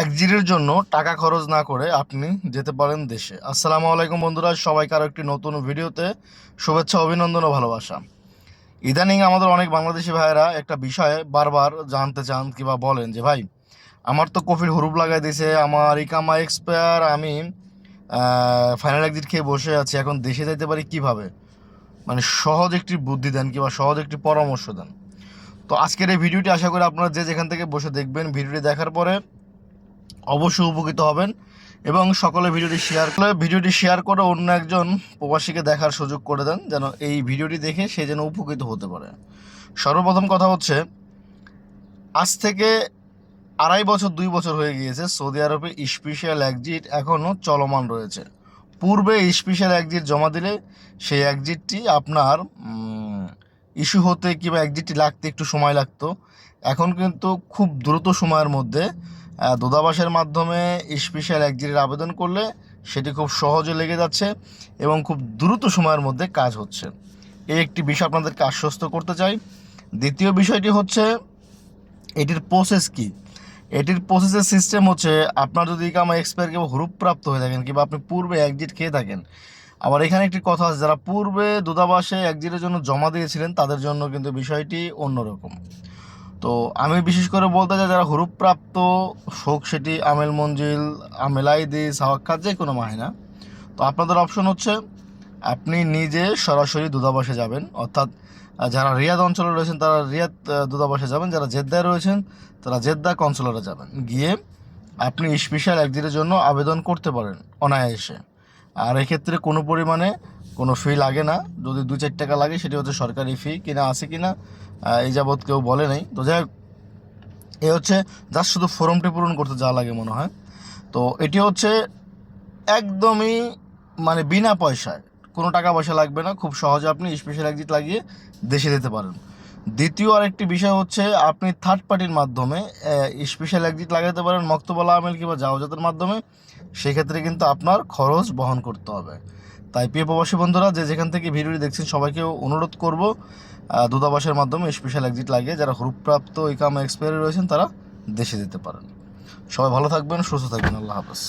একজিটের জন্য টাকা খরচ না করে আপনি যেতে পারেন দেশে। আসসালামু আলাইকুম বন্ধুরা, সবাইকে আরও একটি নতুন ভিডিওতে শুভেচ্ছা, অভিনন্দন ও ভালোবাসা। ইদানিং আমাদের অনেক বাংলাদেশি ভাইয়েরা একটা বিষয়ে বারবার জানতে চান কিংবা বলেন যে ভাই, আমার তো কফির হুরুপ লাগাই দিয়েছে, আমার ইকামা এক্সপায়ার, আমি ফাইনাল এক্সিট খেয়ে বসে আছি, এখন দেশে যেতে পারি কিভাবে? মানে সহজ একটি বুদ্ধি দেন কিংবা সহজ একটি পরামর্শ দেন। তো আজকের এই ভিডিওটি আশা করি আপনারা যে যেখান থেকে বসে দেখবেন, ভিডিওটি দেখার পরে অবশ্যই উপকৃত হবেন এবং সকলে ভিডিওটি শেয়ার করে অন্য একজন প্রবাসীকে দেখার সুযোগ করে দেন, যেন এই ভিডিওটি দেখে সে যেন উপকৃত হতে পারে। সর্বপ্রথম কথা হচ্ছে, আজ থেকে 2.5 বছর 2 বছর হয়ে গিয়েছে সৌদি আরবে স্পেশাল এক্সিট এখনও চলমান রয়েছে। পূর্বে স্পেশাল এক্সিট জমা দিলে সেই এক্সিটটি আপনার ইস্যু হতে কিংবা এক্সিটটি লাগতে একটু সময় লাগতো। এখন কিন্তু খুব দ্রুত সময়ের মধ্যে দূতাবাসের মাধ্যমে স্পেশাল এক্সিটের আবেদন করলে সেটি খুব সহজে লেগে যাচ্ছে এবং খুব দ্রুত সময়ের মধ্যে কাজ হচ্ছে। এই একটি বিষয় আপনাদেরকে আশ্বস্ত করতে চাই। দ্বিতীয় বিষয়টি হচ্ছে, এটির প্রসেস কী? এটির প্রসেসের সিস্টেম হচ্ছে, আপনার যদি ইকামা এক্সপায়ার কিংবা হুরুপপ্রাপ্ত হয়ে থাকেন কিংবা আপনি পূর্বে এক্সিট খেয়ে থাকেন, আবার এখানে একটি কথা আছে, যারা পূর্বে দূতাবাসে এক্সিটের জন্য জমা দিয়েছিলেন তাদের জন্য কিন্তু বিষয়টি অন্যরকম। তো আমি বিশেষ করে বলতে চাই, যারা হুরুপপ্রাপ্ত হোক সেটি আমেল মঞ্জিল, আমেল আইদি, সাওয়াক্কাত, যে কোনো মাহিনা, তো আপনাদের অপশন হচ্ছে আপনি নিজে সরাসরি দূতাবাসে যাবেন, অর্থাৎ যারা রিয়াদ অঞ্চলে রয়েছেন তারা রিয়াদ দূতাবাসে যাবেন, যারা জেদ্দায় রয়েছেন তারা জেদ্দা কনসুলেটে যাবেন, গিয়ে আপনি স্পেশাল এক্সিটের জন্য আবেদন করতে পারেন অনায়াসে। আর এক্ষেত্রে কোনো পরিমাণে কোনো ফি লাগে না, যদি 2-4 টাকা লাগে সেটি হচ্ছে সরকারি ফি, কিনা আছে কিনা এই যাবৎ কেউ বলে নেই। তো যাই হোক, এ হচ্ছে জাস্ট শুধু ফর্মটি পূরণ করতে যা লাগে মনে হয়। তো এটি হচ্ছে একদমই মানে বিনা পয়সায়, কোনো টাকা পয়সা লাগবে না, খুব সহজে আপনি স্পেশাল এক্সিট লাগিয়ে দেশে যেতে পারেন। দ্বিতীয় আরেকটি বিষয় হচ্ছে, আপনি থার্ড পার্টির মাধ্যমে স্পেশাল এক্সিট লাগাতে পারেন, মক্তবালা আমেল কিংবা জাওজাতের মাধ্যমে। সেক্ষেত্রে কিন্তু আপনার খরচ বহন করতে হবে। তাই প্রিয় প্রবাসী বন্ধুরা, যে যেখান থেকে ভিডিওটি দেখছেন সবাইকে অনুরোধ করব, দূতাবাসের মাধ্যমে স্পেশাল এক্সিট লাগিয়ে যারা হুরুপপ্রাপ্ত ইকামা এক্সপায়ারি রয়েছেন তারা দেশে যেতে পারেন। সবাই ভালো থাকবেন, সুস্থ থাকবেন, আল্লাহ হাফেজ।